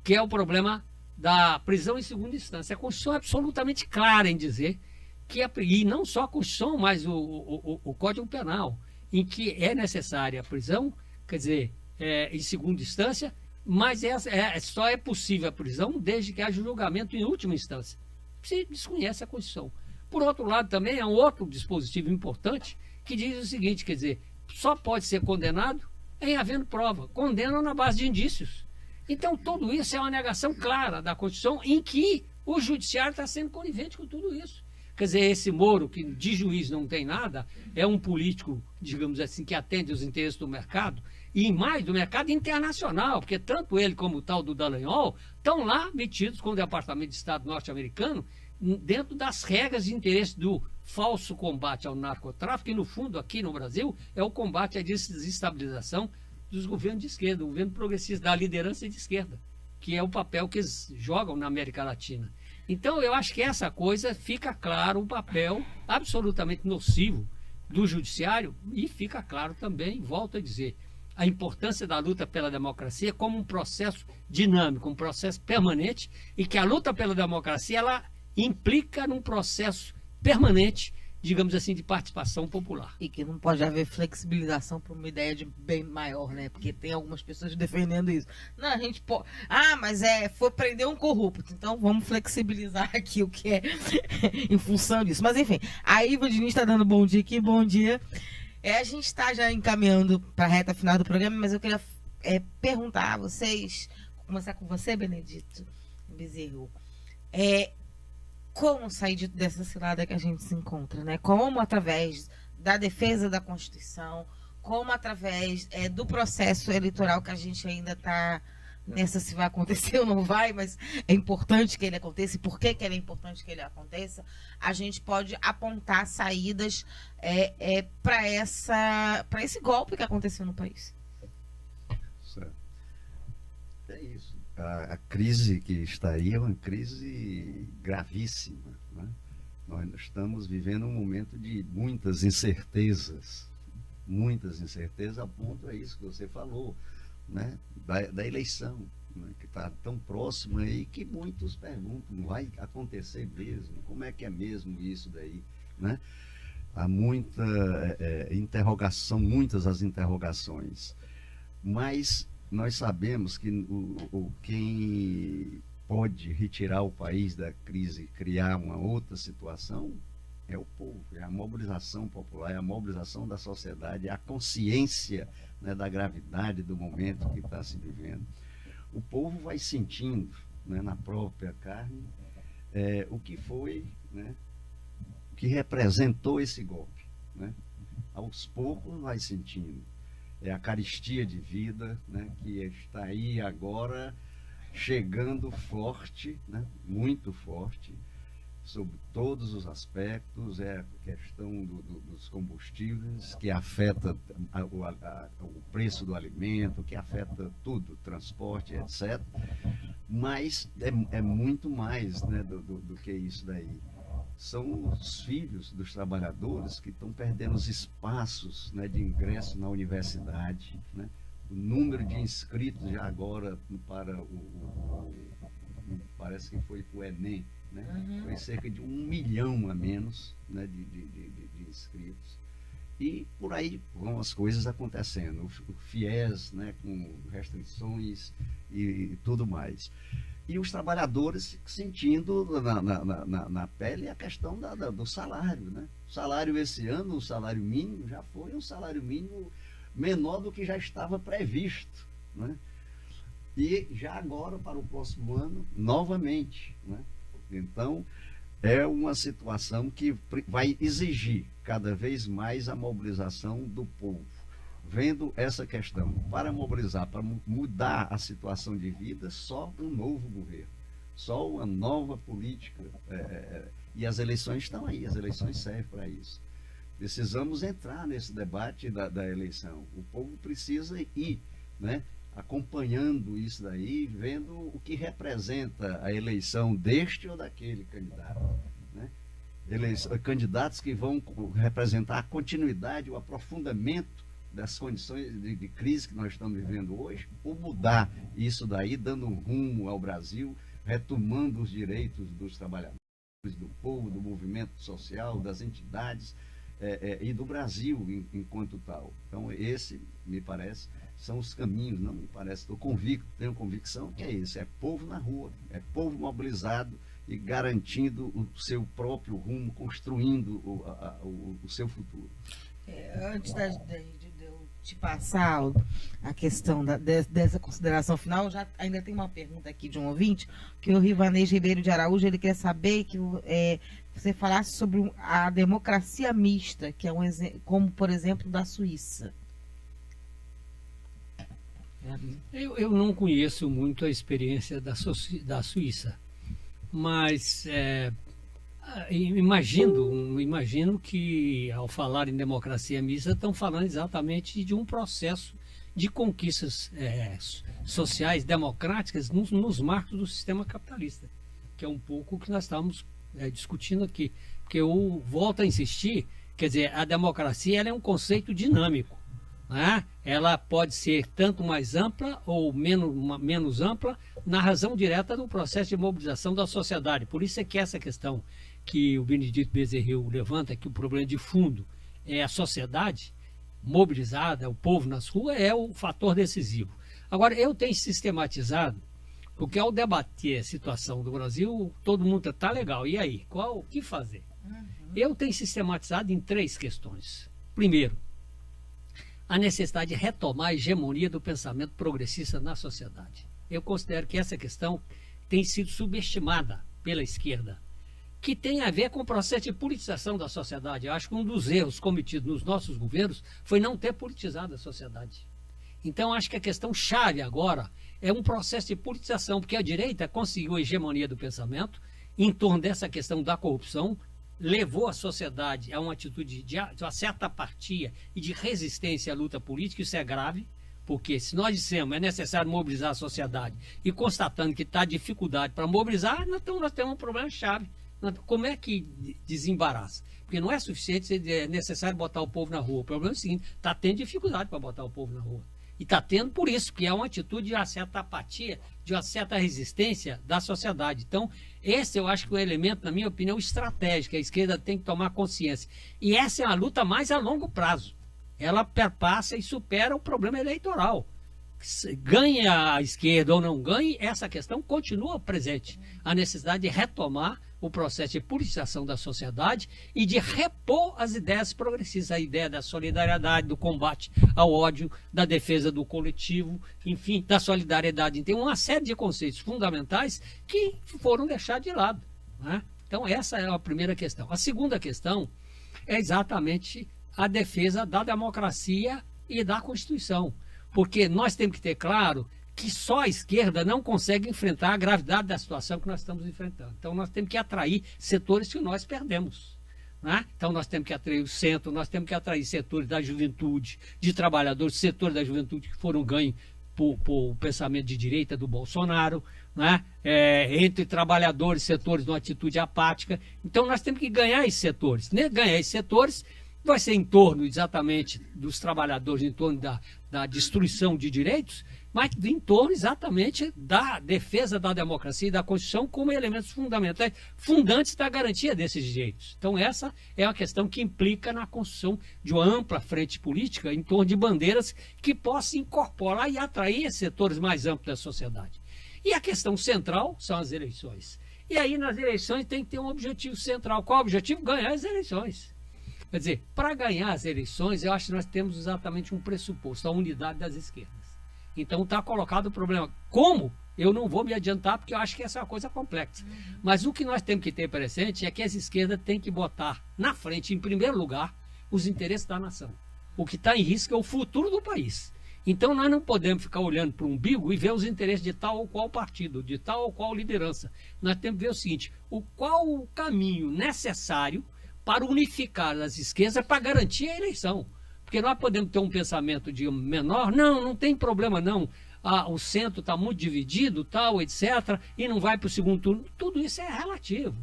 S4: que é o problema da prisão em segunda instância. A Constituição é absolutamente clara em dizer que, e não só a Constituição, mas o Código Penal, em que é necessária a prisão, quer dizer, em segunda instância, mas só é possível a prisão desde que haja julgamento em última instância. Se desconhece a Constituição. Por outro lado, também é um outro dispositivo importante que diz o seguinte, quer dizer, só pode ser condenado em havendo prova. Condenam na base de indícios. Então, tudo isso é uma negação clara da Constituição em que o judiciário está sendo conivente com tudo isso. Quer dizer, esse Moro, que de juiz não tem nada, é um político, digamos assim, que atende os interesses do mercado, e mais do mercado internacional, porque tanto ele como o tal do Dallagnol estão lá metidos com o Departamento de Estado norte-americano dentro das regras de interesse do falso combate ao narcotráfico, que no fundo aqui no Brasil é o combate à desestabilização dos governos de esquerda, o governo progressista, da liderança de esquerda, que é o papel que eles jogam na América Latina. Então, eu acho que essa coisa fica claro o papel absolutamente nocivo do judiciário e fica claro também, volto a dizer, a importância da luta pela democracia como um processo dinâmico, um processo permanente, e que a luta pela democracia ela implica num processo permanente, digamos assim, de participação popular.
S3: E que não pode haver flexibilização para uma ideia de bem maior, né? Porque tem algumas pessoas defendendo isso. Não, a gente pode... Ah, mas foi prender um corrupto, então vamos flexibilizar aqui o que é em função disso. Mas enfim, a Iva Diniz está dando bom dia aqui, bom dia. A gente está já encaminhando para a reta final do programa, mas eu queria perguntar a vocês, vou começar com você, Benedito Bezerro, como sair dessa cilada que a gente se encontra, né? Como através da defesa da Constituição, como através do processo eleitoral que a gente ainda está nessa, se vai acontecer ou não vai, mas é importante que ele aconteça. E por que é importante que ele aconteça? A gente pode apontar saídas para esse golpe que aconteceu no país.
S5: Certo. É isso. A crise que está aí é uma crise gravíssima, né? Nós estamos vivendo um momento de muitas incertezas a ponto, é isso que você falou, né? Da eleição, né? Que está tão próxima aí que muitos perguntam, vai acontecer mesmo? Como é que é mesmo isso daí, né? Há muita interrogação, muitas as interrogações, mas nós sabemos que quem pode retirar o país da crise e criar uma outra situação é o povo, é a mobilização popular, é a mobilização da sociedade, é a consciência, né, da gravidade do momento que está se vivendo. O povo vai sentindo, né, na própria carne o que foi, né, o que representou esse golpe, né? Aos poucos vai sentindo. É a carestia de vida, né, que está aí agora chegando forte, né, muito forte, sobre todos os aspectos. É a questão dos combustíveis, que afeta o preço do alimento, que afeta tudo, transporte, etc. Mas é muito mais, né, do que isso daí. São os filhos dos trabalhadores que estão perdendo os espaços, né, de ingresso na universidade, né? O número de inscritos já agora para parece que foi para o Enem, né?
S3: Uhum.
S5: Foi cerca de 1 milhão a menos, né, de inscritos. E por aí vão as coisas acontecendo. O FIES, né, com restrições e tudo mais. E os trabalhadores sentindo na pele a questão do salário, né? O salário esse ano, o salário mínimo, já foi um salário mínimo menor do que já estava previsto, né? E já agora, para o próximo ano, novamente, né? Então, é uma situação que vai exigir cada vez mais a mobilização do povo. Vendo essa questão, para mobilizar, para mudar a situação de vida, só um novo governo, só uma nova política. E as eleições estão aí, as eleições servem para isso. Precisamos entrar nesse debate da eleição. O povo precisa ir, né, acompanhando isso daí, vendo o que representa a eleição deste ou daquele candidato, né? Candidatos que vão representar a continuidade, o aprofundamento das condições de crise que nós estamos vivendo hoje, ou mudar isso daí, dando um rumo ao Brasil, retomando os direitos dos trabalhadores, do povo, do movimento social, das entidades e do Brasil enquanto tal. Então, esse, me parece, são os caminhos, não me parece, estou convicto, tenho convicção que é isso, é povo na rua, é povo mobilizado e garantindo o seu próprio rumo, construindo o seu futuro.
S3: Antes de eu te passar a questão dessa consideração final, ainda tem uma pergunta aqui de um ouvinte, que o Rivanês Ribeiro de Araújo, ele quer saber que você falasse sobre a democracia mista, que é como, por exemplo, da Suíça.
S4: Eu não conheço muito a experiência da Suíça, mas imagino que, ao falar em democracia mista, estão falando exatamente de um processo de conquistas sociais, democráticas, nos marcos do sistema capitalista, que é um pouco o que nós estamos discutindo aqui. Porque eu volto a insistir, quer dizer, a democracia ela é um conceito dinâmico. Né? Ela pode ser tanto mais ampla ou menos ampla na razão direta do processo de mobilização da sociedade. Por isso é que essa questão que o Benedito Bezerril levanta, que o problema de fundo é a sociedade mobilizada, o povo nas ruas, é o fator decisivo. Agora, eu tenho sistematizado, porque ao debater a situação do Brasil, todo mundo está legal. E aí? O que fazer? Eu tenho sistematizado em 3 questões. Primeiro, a necessidade de retomar a hegemonia do pensamento progressista na sociedade. Eu considero que essa questão tem sido subestimada pela esquerda, que tem a ver com o processo de politização da sociedade. Eu acho que um dos erros cometidos nos nossos governos foi não ter politizado a sociedade. Então, acho que a questão chave agora é um processo de politização, porque a direita conseguiu a hegemonia do pensamento em torno dessa questão da corrupção, levou a sociedade a uma atitude de uma certa apatia e de resistência à luta política. Isso é grave, porque se nós dissemos é necessário mobilizar a sociedade e constatando que está dificuldade para mobilizar, então nós temos um problema chave. Como é que desembaraça? Porque não é suficiente, é necessário botar o povo na rua. O problema é o seguinte, está tendo dificuldade para botar o povo na rua. E está tendo por isso, que é uma atitude de uma certa apatia, de uma certa resistência da sociedade. Então, esse eu acho que é um elemento, na minha opinião, estratégico. A esquerda tem que tomar consciência. E essa é uma luta mais a longo prazo. Ela perpassa e supera o problema eleitoral. Ganhe a esquerda ou não ganhe, essa questão continua presente. A necessidade de retomar o processo de politização da sociedade e de repor as ideias progressistas, a ideia da solidariedade, do combate ao ódio, da defesa do coletivo, enfim, da solidariedade. Tem uma série de conceitos fundamentais que foram deixados de lado. Né? Então, essa é a primeira questão. A segunda questão é exatamente a defesa da democracia e da Constituição. Porque nós temos que ter claro que só a esquerda não consegue enfrentar a gravidade da situação que nós estamos enfrentando. Então, nós temos que atrair setores que nós perdemos. Né? Então, nós temos que atrair o centro, nós temos que atrair setores da juventude, de trabalhadores, setores da juventude que foram ganhos por pensamento de direita do Bolsonaro, né? Entre trabalhadores, setores de uma atitude apática. Então, nós temos que ganhar esses setores. Né? Ganhar esses setores vai ser em torno exatamente dos trabalhadores, em torno da destruição de direitos, mas em torno exatamente da defesa da democracia e da Constituição como elementos fundamentais, fundantes da garantia desses direitos. Então, essa é uma questão que implica na construção de uma ampla frente política em torno de bandeiras que possam incorporar e atrair setores mais amplos da sociedade. E a questão central são as eleições. E aí, nas eleições, tem que ter um objetivo central. Qual é o objetivo? Ganhar as eleições. Quer dizer, para ganhar as eleições, eu acho que nós temos exatamente um pressuposto, a unidade das esquerdas. Então está colocado o problema. Como? Eu não vou me adiantar, porque eu acho que essa é uma coisa complexa. Mas o que nós temos que ter presente é que as esquerdas têm que botar na frente, em primeiro lugar, os interesses da nação. O que está em risco é o futuro do país. Então nós não podemos ficar olhando para o umbigo e ver os interesses de tal ou qual partido, de tal ou qual liderança. Nós temos que ver o seguinte, qual o caminho necessário para unificar as esquerdas para garantir a eleição. Porque nós podemos ter um pensamento de menor, não tem problema não, o centro está muito dividido, tal, etc., e não vai para o segundo turno. Tudo isso é relativo,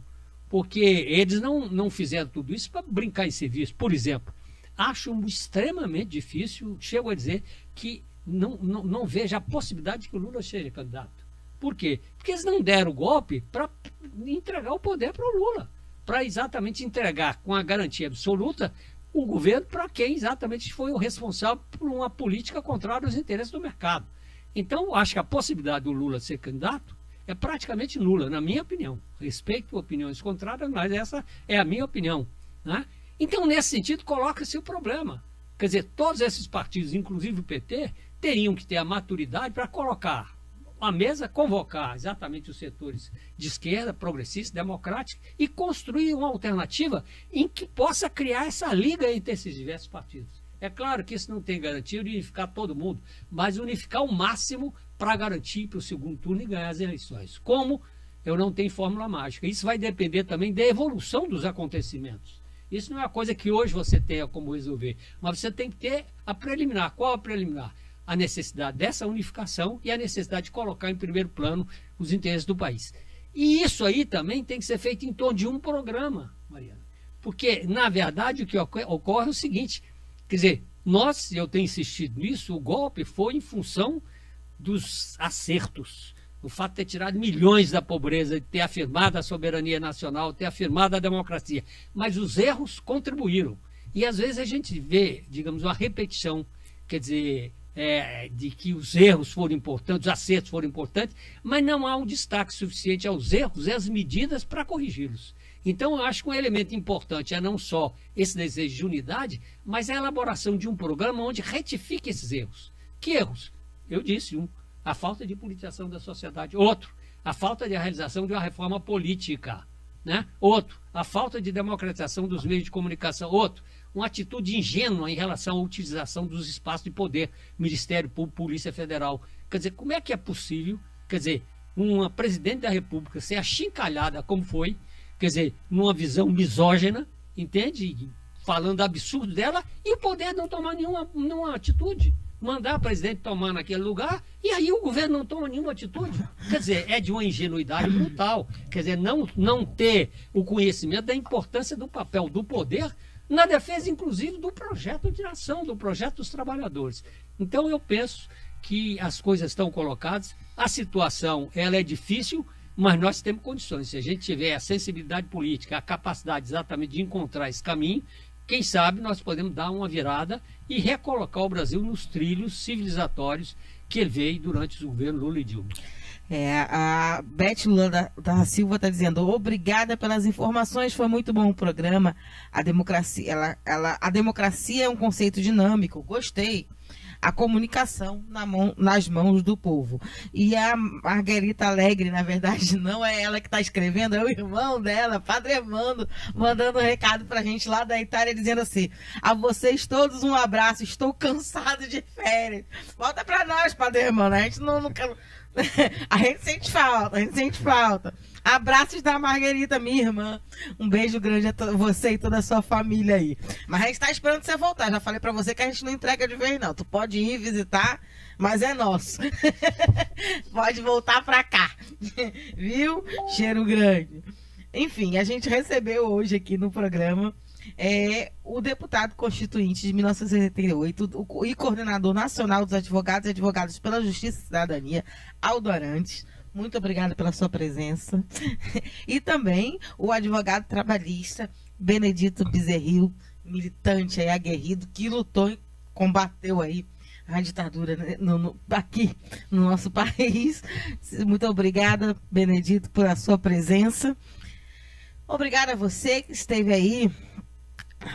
S4: porque eles não fizeram tudo isso para brincar em serviço. Por exemplo, acho extremamente difícil, chego a dizer que não vejo a possibilidade de que o Lula seja candidato. Por quê? Porque eles não deram o golpe para entregar o poder para o Lula, para exatamente entregar com a garantia absoluta o governo para quem exatamente foi o responsável por uma política contrária aos interesses do mercado. Então, acho que a possibilidade do Lula ser candidato é praticamente nula, na minha opinião. Respeito opiniões contrárias, mas essa é a minha opinião. Né? Então, nesse sentido, coloca-se o problema. Quer dizer, todos esses partidos, inclusive o PT, teriam que ter a maturidade para colocar a mesa, convocar exatamente os setores de esquerda, progressista, democrática, e construir uma alternativa em que possa criar essa liga entre esses diversos partidos. É claro que isso não tem garantia de unificar todo mundo, mas unificar o máximo para garantir para o segundo turno e ganhar as eleições. Como? Eu não tenho fórmula mágica. Isso vai depender também da evolução dos acontecimentos. Isso não é uma coisa que hoje você tenha como resolver, mas você tem que ter a preliminar. Qual a preliminar? A necessidade dessa unificação e a necessidade de colocar em primeiro plano os interesses do país. E isso aí também tem que ser feito em torno de um programa, Mariana. Porque, na verdade, o que ocorre é o seguinte, quer dizer, eu tenho insistido nisso, o golpe foi em função dos acertos, o fato de ter tirado milhões da pobreza, de ter afirmado a soberania nacional, ter afirmado a democracia. Mas os erros contribuíram. E às vezes a gente vê, digamos, uma repetição, quer dizer, de que os erros foram importantes, os acertos foram importantes, mas não há um destaque suficiente aos erros e às medidas para corrigi-los. Então, eu acho que um elemento importante é não só esse desejo de unidade, mas a elaboração de um programa onde retifique esses erros. Que erros? Eu disse, a falta de politização da sociedade. Outro, a falta de realização de uma reforma política. Né? Outro, a falta de democratização dos meios de comunicação. Outro, uma atitude ingênua em relação à utilização dos espaços de poder, Ministério Público, Polícia Federal. Quer dizer, como é que é possível, quer dizer, uma presidente da República ser achincalhada como foi, quer dizer, numa visão misógina, entende? Falando absurdo dela, e o poder não tomar nenhuma atitude. Mandar a presidente tomar naquele lugar, e aí o governo não toma nenhuma atitude. Quer dizer, é de uma ingenuidade brutal. Quer dizer, não ter o conhecimento da importância do papel do poder na defesa, inclusive, do projeto de ação, do projeto dos trabalhadores. Então, eu penso que as coisas estão colocadas, a situação ela é difícil, mas nós temos condições. Se a gente tiver a sensibilidade política, a capacidade exatamente de encontrar esse caminho, quem sabe nós podemos dar uma virada e recolocar o Brasil nos trilhos civilizatórios que ele veio durante o governo Lula e Dilma.
S3: A Beth Lula da Silva está dizendo: obrigada pelas informações, foi muito bom o programa. A democracia, a democracia é um conceito dinâmico, gostei. A comunicação nas mãos do povo. E a Margarita Alegre, na verdade, não é ela que está escrevendo, é o irmão dela, Padre Armando, mandando um recado para a gente lá da Itália, dizendo assim: a vocês todos um abraço, estou cansado de férias. Volta para nós, Padre Armando, a gente não quer... A gente sente falta. Abraços da Margarita, minha irmã. Um beijo grande a você e toda a sua família aí. Mas a gente tá esperando você voltar. Já falei pra você que a gente não entrega de vez, não. Tu pode ir visitar, mas é nosso. Pode voltar pra cá. Viu? Cheiro grande. Enfim, a gente recebeu hoje aqui no programa o deputado constituinte de 1988 e coordenador nacional dos advogados e advogadas pela Justiça e Cidadania, Aldo Arantes. Muito obrigada pela sua presença. E também o advogado trabalhista Benedito Bezerril, militante aí, aguerrido, que lutou e combateu aí a ditadura, né, aqui no nosso país. Muito obrigada, Benedito, por a sua presença. Obrigada a você que esteve aí,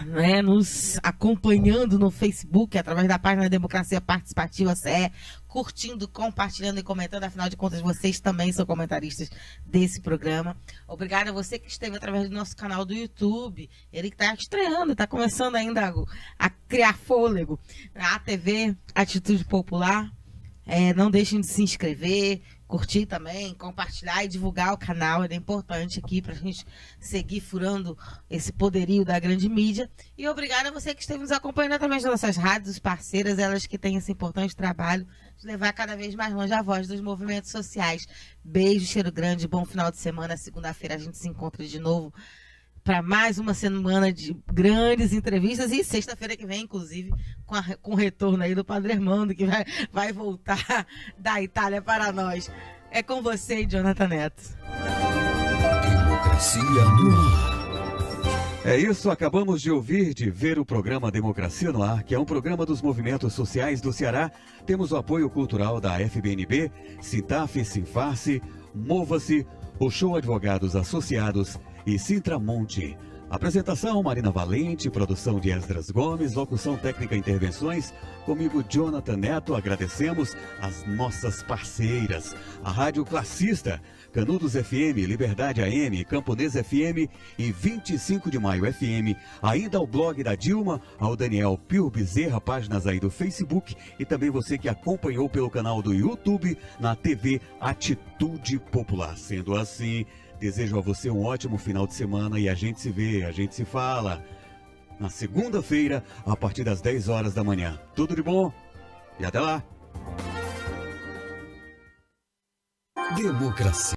S3: né, nos acompanhando no Facebook, através da página Democracia Participativa CE, curtindo, compartilhando e comentando. Afinal de contas, vocês também são comentaristas desse programa. Obrigada a você que esteve através do nosso canal do YouTube. Ele que está estreando, está começando ainda a criar fôlego. A TV Atitude Popular. Não deixem de se inscrever, curtir também, compartilhar e divulgar o canal. É importante aqui para a gente seguir furando esse poderio da grande mídia. E obrigada a você que esteve nos acompanhando através das nossas rádios parceiras, elas que têm esse importante trabalho de levar cada vez mais longe a voz dos movimentos sociais. Beijo, cheiro grande, bom final de semana. Segunda-feira a gente se encontra de novo para mais uma semana de grandes entrevistas, e sexta-feira que vem, inclusive, com o retorno aí do Padre Armando, que vai voltar da Itália para nós. É com você, Jonathan Neto.
S1: Democracia no ar.
S2: É isso, acabamos de ver o programa Democracia no Ar, que é um programa dos movimentos sociais do Ceará. Temos o apoio cultural da FBNB, Sintaf, Sinfarce, Mova-se, o Show Advogados Associados e Sintramonte. Apresentação: Marina Valente, produção de Esdras Gomes, locução técnica e intervenções, comigo Jonathan Neto. Agradecemos as nossas parceiras, a Rádio Classista, Canudos FM, Liberdade AM, Camponês FM e 25 de Maio FM, ainda ao blog da Dilma, ao Daniel Pio Bezerra, páginas aí do Facebook, e também você que acompanhou pelo canal do YouTube, na TV Atitude Popular. Sendo assim, desejo a você um ótimo final de semana e a gente se vê, a gente se fala na segunda-feira, a partir das 10 horas da manhã. Tudo de bom e até lá!
S1: Democracia.